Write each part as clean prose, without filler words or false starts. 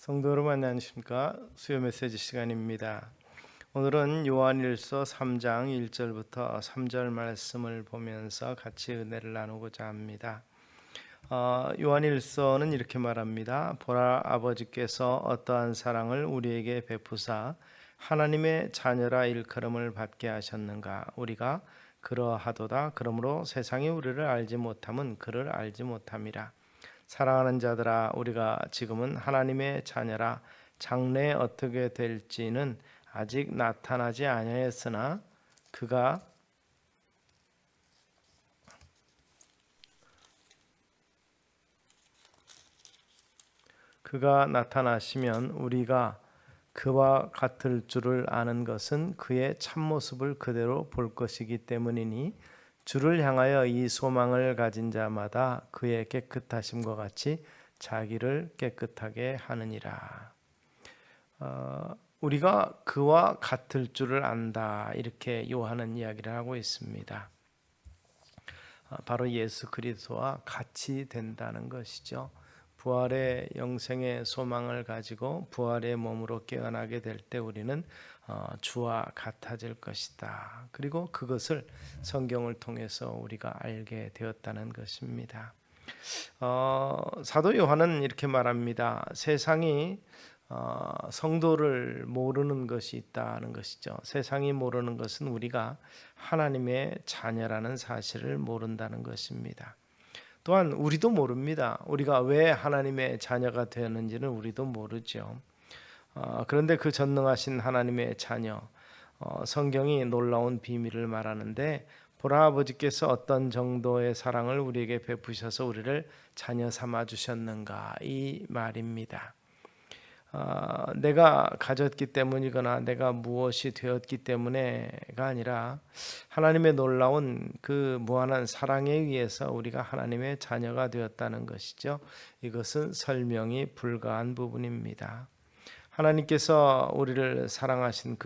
성도 여러분 안녕하십니까? 수요 메시지 시간입니다. 오늘은 요한일서 3장 1절부터 3절 말씀을 보면서 같이 은혜를 나누고자 합니다. 요한일서는 이렇게 말합니다. 보라, 아버지께서 어떠한 사랑을 우리에게 베푸사 하나님의 자녀라 일컬음을 받게 하셨는가. 우리가 그러하도다. 그러므로 세상이 우리를 알지 못함은 그를 알지 못함이라. 사랑하는 자들아, 우리가 지금은 하나님의 자녀라. 장래에 어떻게 될지는 아직 나타나지 아니하였으나 그가 나타나시면 우리가 그와 같을 줄을 아는 것은 그의 참모습을 그대로 볼 것이기 때문이니 주를 향하여 이 소망을 가진 자마다 그의 깨끗하심과 같이 자기를 깨끗하게 하느니라. 우리가 그와 같을 줄을 안다, 이렇게 요한은 이야기를 하고 있습니다. 바로 예수 그리스도와 같이 된다는 것이죠. 부활의 영생의 소망을 가지고 부활의 몸으로 깨어나게 될 때 우리는 주와 같아질 것이다. 그리고 그것을 성경을 통해서 우리가 알게 되었다는 것입니다. 사도 요한은 이렇게 말합니다. 세상이 성도를 모르는 것이 있다는 것이죠. 세상이 모르는 것은 우리가 하나님의 자녀라는 사실을 모른다는 것입니다. 또한 우리도 모릅니다. 우리가 왜 하나님의 자녀가 되었는지는 우리도 모르죠. 그런데 그 전능하신 하나님의 자녀, 성경이 놀라운 비밀을 말하는데, 보라, 아버지께서 어떤 정도의 사랑을 우리에게 베푸셔서 우리를 자녀 삼아 주셨는가, 이 말입니다. 내가 가졌기 때문이거나 내가 무엇이 되었기 때문에가 아니라 하나님의 놀라운 그 무한한 사랑에 의해서 우리가 하나님의 자녀가 되었다는 것이죠. 이것은 설명이 불가한 부분입니다. 하나님께서 우리를 사랑하신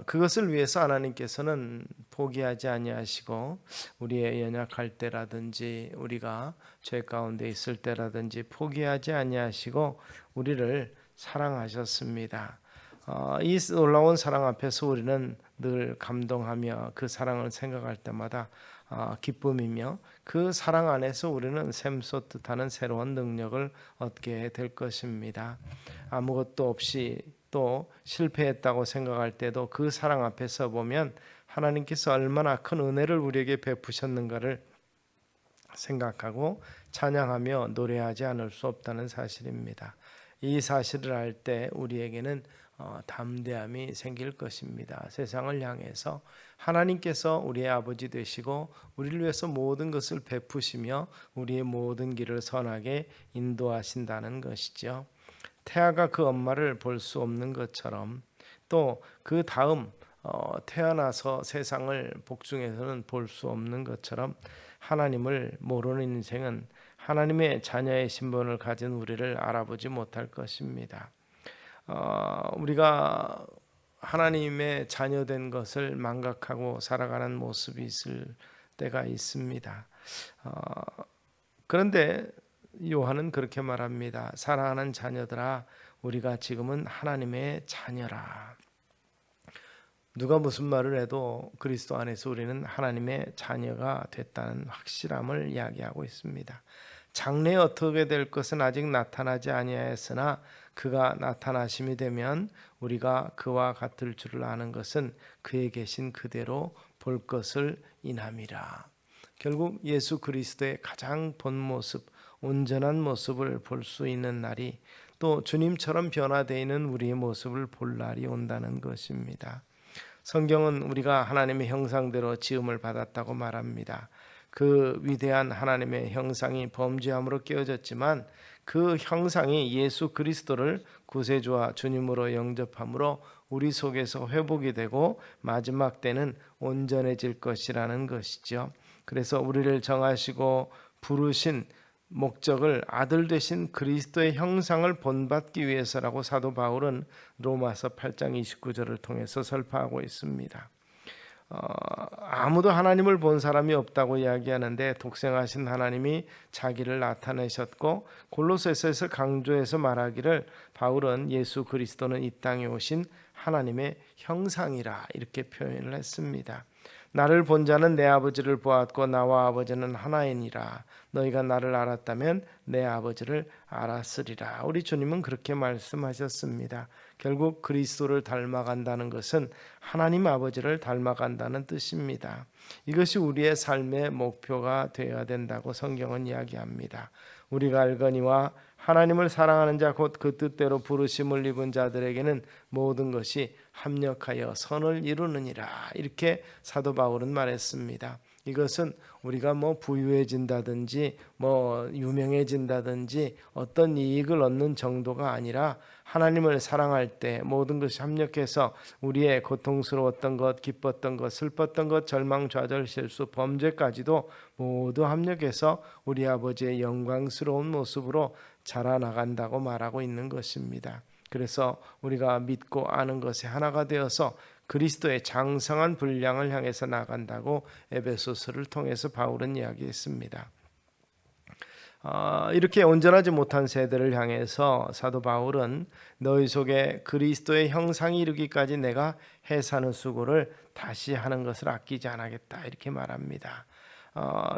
그것을 위해서 하나님께서는 포기하지 아니하시고 우리의 연약할 때라든지 우리가 죄 가운데 있을 때라든지 포기하지 아니하시고 우리를 사랑하셨습니다. 이 놀라운 사랑 앞에서 우리는 늘 감동하며 그 사랑을 생각할 때마다 기쁨이며 그 사랑 안에서 우리는 샘솟듯 하는 새로운 능력을 얻게 될 것입니다. 아무것도 없이 또 실패했다고 생각할 때도 그 사랑 앞에서 보면 하나님께서 얼마나 큰 은혜를 우리에게 베푸셨는가를 생각하고 찬양하며 노래하지 않을 수 없다는 사실입니다. 이 사실을 알 때 우리에게는 담대함이 생길 것입니다. 세상을 향해서 하나님께서 우리의 아버지 되시고 우리를 위해서 모든 것을 베푸시며 우리의 모든 길을 선하게 인도하신다는 것이죠. 태아가 그 엄마를 볼 수 없는 것처럼 또 그 다음 태어나서 세상을 복중에서는 볼 수 없는 것처럼 하나님을 모르는 인생은 하나님의 자녀의 신분을 가진 우리를 알아보지 못할 것입니다. 우리가 하나님의 자녀된 것을 망각하고 살아가는 모습이 있을 때가 있습니다. 그런데 요한은 그렇게 말합니다. 사랑하는 자녀들아, 우리가 지금은 하나님의 자녀라. 누가 무슨 말을 해도 그리스도 안에서 우리는 하나님의 자녀가 됐다는 확실함을 이야기하고 있습니다. 장래에 어떻게 될 것은 아직 나타나지 아니하였으나 그가 나타나심이 되면 우리가 그와 같을 줄을 아는 것은 그에 계신 그대로 볼 것을 인함이라. 결국 예수 그리스도의 가장 본 모습, 온전한 모습을 볼 수 있는 날이, 또 주님처럼 변화되어 있는 우리의 모습을 볼 날이 온다는 것입니다. 성경은 우리가 하나님의 형상대로 지음을 받았다고 말합니다. 그 위대한 하나님의 형상이 범죄함으로 깨어졌지만 그 형상이 예수 그리스도를 구세주와 주님으로 영접함으로 우리 속에서 회복이 되고 마지막 때는 온전해질 것이라는 것이죠. 그래서 우리를 정하시고 부르신 목적을 아들 되신 그리스도의 형상을 본받기 위해서라고 사도 바울은 로마서 8장 29절을 통해서 설파하고 있습니다. 아무도 하나님을 본 사람이 없다고 이야기하는데 독생하신 하나님이 자기를 나타내셨고, 골로새서에서 강조해서 말하기를 바울은 예수 그리스도는 이 땅에 오신 하나님의 형상이라 이렇게 표현을 했습니다. 나를 본 자는 내 아버지를 보았고 나와 아버지는 하나이니라. 너희가 나를 알았다면 내 아버지를 알았으리라. 우리 주님은 그렇게 말씀하셨습니다. 결국 그리스도를 닮아간다는 것은 하나님 아버지를 닮아간다는 뜻입니다. 이것이 우리의 삶의 목표가 되어야 된다고 성경은 이야기합니다. 우리가 알거니와 하나님을 사랑하는 자 곧 그 뜻대로 부르심을 입은 자들에게는 모든 것이 합력하여 선을 이루느니라. 이렇게 사도 바울은 말했습니다. 이것은 우리가 부유해진다든지 유명해진다든지 어떤 이익을 얻는 정도가 아니라 하나님을 사랑할 때 모든 것이 합력해서 우리의 고통스러웠던 것, 기뻤던 것, 슬펐던 것, 절망, 좌절, 실수, 범죄까지도 모두 합력해서 우리 아버지의 영광스러운 모습으로 자라나간다고 말하고 있는 것입니다. 그래서 우리가 믿고 아는 것에 하나가 되어서 그리스도의 장성한 분량을 향해서 나간다고 에베소서를 통해서 바울은 이야기했습니다. 이렇게 온전하지 못한 세대를 향해서 사도 바울은 너희 속에 그리스도의 형상이 이르기까지 내가 해사는 수고를 다시 하는 것을 아끼지 않겠다 이렇게 말합니다.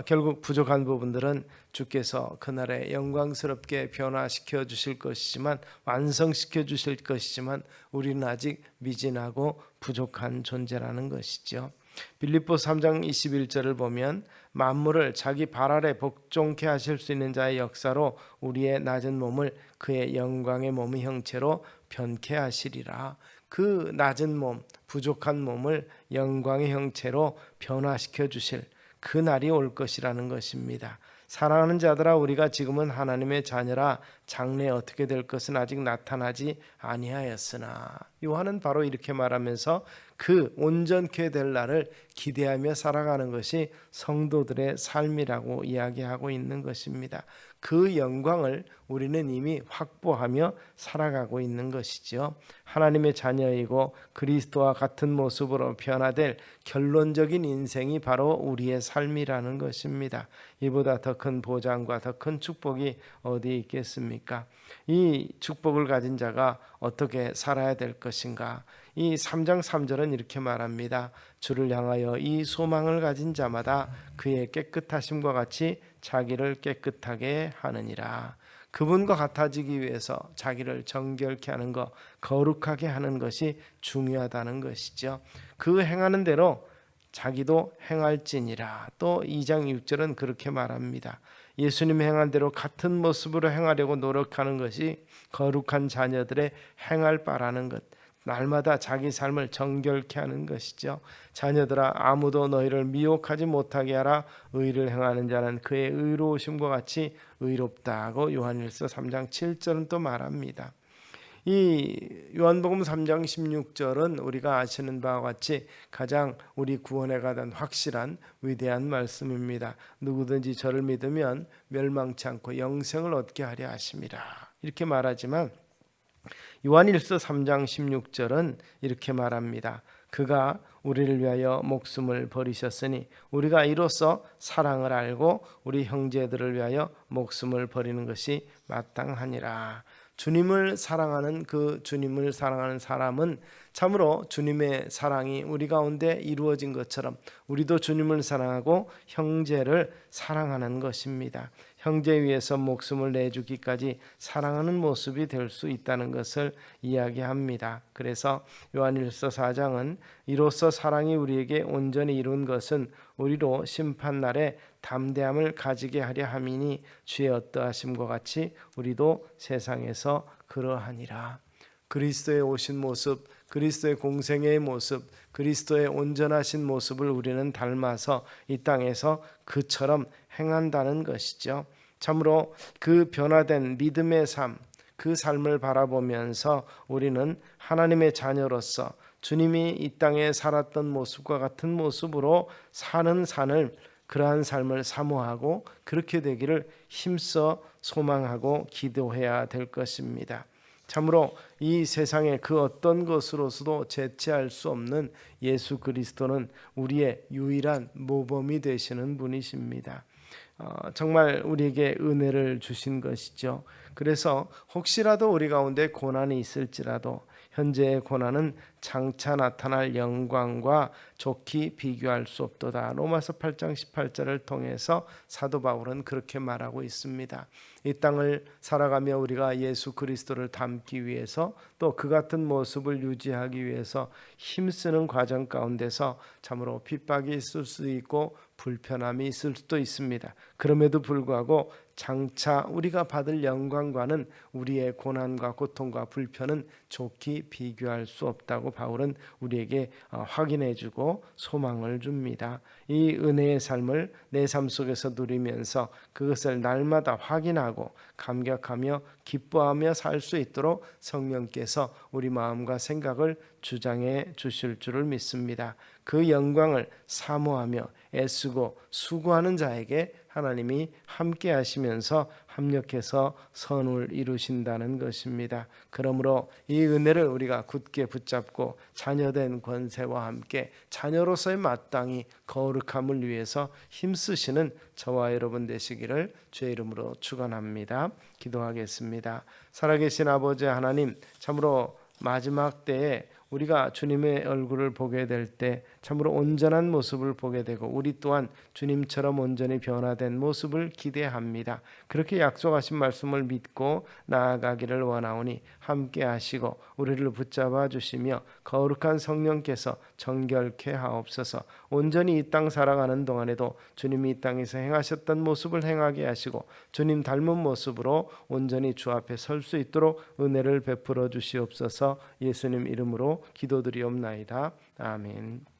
결국 부족한 부분들은 주께서 그날에 영광스럽게 변화시켜 주실 것이지만, 완성시켜 주실 것이지만 우리는 아직 미진하고 부족한 존재라는 것이죠. 빌립보서 3장 21절을 보면 만물을 자기 발 아래 복종케 하실 수 있는 자의 역사로 우리의 낮은 몸을 그의 영광의 몸의 형체로 변케 하시리라. 그 낮은 몸, 부족한 몸을 영광의 형체로 변화시켜 주실 그 날이 올 것이라는 것입니다. 사랑하는 자들아, 우리가 지금은 하나님의 자녀라 장래에 어떻게 될 것은 아직 나타나지 아니하였으나, 요한은 바로 이렇게 말하면서 그 온전케 될 날을 기대하며 살아가는 것이 성도들의 삶이라고 이야기하고 있는 것입니다. 그 영광을 우리는 이미 확보하며 살아가고 있는 것이죠. 하나님의 자녀이고 그리스도와 같은 모습으로 변화될 결론적인 인생이 바로 우리의 삶이라는 것입니다. 이보다 더 큰 보장과 더 큰 축복이 어디 있겠습니까? 이 축복을 가진 자가 어떻게 살아야 될 것인가? 이 3장 3절은 이렇게 말합니다. 주를 향하여 이 소망을 가진 자마다 그의 깨끗하심과 같이 자기를 깨끗하게 하느니라. 그분과 같아지기 위해서 자기를 정결케 하는 것, 거룩하게 하는 것이 중요하다는 것이죠. 그 행하는 대로 자기도 행할지니라. 또 2장 6절은 그렇게 말합니다. 예수님 행한 대로 같은 모습으로 행하려고 노력하는 것이 거룩한 자녀들의 행할 바라는 것, 날마다 자기 삶을 정결케 하는 것이죠. 자녀들아, 아무도 너희를 미혹하지 못하게 하라. 의를 행하는 자는 그의 의로우심과 같이 의롭다고 요한일서 3장 7절은 또 말합니다. 이 요한복음 3장 16절은 우리가 아시는 바와 같이 가장 우리 구원에 관한 확실한 위대한 말씀입니다. 누구든지 저를 믿으면 멸망치 않고 영생을 얻게 하려 하심이라. 이렇게 말하지만 요한일서 3장 16절은 이렇게 말합니다. 그가 우리를 위하여 목숨을 버리셨으니 우리가 이로써 사랑을 알고 우리 형제들을 위하여 목숨을 버리는 것이 마땅하니라. 주님을 사랑하는 주님을 사랑하는 사람은 참으로 주님의 사랑이 우리 가운데 이루어진 것처럼 우리도 주님을 사랑하고 형제를 사랑하는 것입니다. 형제 위해서 목숨을 내주기까지 사랑하는 모습이 될 수 있다는 것을 이야기합니다. 그래서 요한일서 4장은 이로써 사랑이 우리에게 온전히 이룬 것은 우리로 심판날에 담대함을 가지게 하려 함이니 주의 어떠하심과 같이 우리도 세상에서 그러하니라. 그리스도의 오신 모습, 그리스도의 공생애의 모습, 그리스도의 온전하신 모습을 우리는 닮아서 이 땅에서 그처럼 행한다는 것이죠. 참으로 그 변화된 믿음의 삶, 그 삶을 바라보면서 우리는 하나님의 자녀로서 주님이 이 땅에 살았던 모습과 같은 모습으로 사는 산을, 그러한 삶을 사모하고 그렇게 되기를 힘써 소망하고 기도해야 될 것입니다. 참으로 이 세상의 그 어떤 것으로서도 대체할 수 없는 예수 그리스도는 우리의 유일한 모범이 되시는 분이십니다. 정말 우리에게 은혜를 주신 것이죠. 그래서 혹시라도 우리 가운데 고난이 있을지라도 현재의 고난은 장차 나타날 영광과 좋게 비교할 수 없도다. 로마서 8장 18절을 통해서 사도 바울은 그렇게 말하고 있습니다. 이 땅을 살아가며 우리가 예수 그리스도를 닮기 위해서 또 그 같은 모습을 유지하기 위해서 힘쓰는 과정 가운데서 참으로 핍박이 있을 수 있고 불편함이 있을 수도 있습니다. 그럼에도 불구하고 장차 우리가 받을 영광과는 우리의 고난과 고통과 불편은 좋게 비교할 수 없다고 바울은 우리에게 확인해주고 소망을 줍니다. 이 은혜의 삶을 내 삶 속에서 누리면서 그것을 날마다 확인하고 감격하며 기뻐하며 살 수 있도록 성령께서 우리 마음과 생각을 주장해 주실 줄을 믿습니다. 그 영광을 사모하며 애쓰고 수고하는 자에게 하나님이 함께 하시면서 합력해서 선을 이루신다는 것입니다. 그러므로 이 은혜를 우리가 굳게 붙잡고 자녀된 권세와 함께 자녀로서의 마땅히 거룩함을 위해서 힘쓰시는 저와 여러분 되시기를 주의 이름으로 축원합니다. 기도하겠습니다. 살아계신 아버지 하나님, 참으로 마지막 때에 우리가 주님의 얼굴을 보게 될 때 참으로 온전한 모습을 보게 되고 우리 또한 주님처럼 온전히 변화된 모습을 기대합니다. 그렇게 약속하신 말씀을 믿고 나아가기를 원하오니 함께 하시고 우리를 붙잡아 주시며 거룩한 성령께서 정결케 하옵소서. 온전히 이 땅 살아가는 동안에도 주님이 이 땅에서 행하셨던 모습을 행하게 하시고 주님 닮은 모습으로 온전히 주 앞에 설 수 있도록 은혜를 베풀어 주시옵소서. 예수님 이름으로 기도드리옵나이다. 아멘.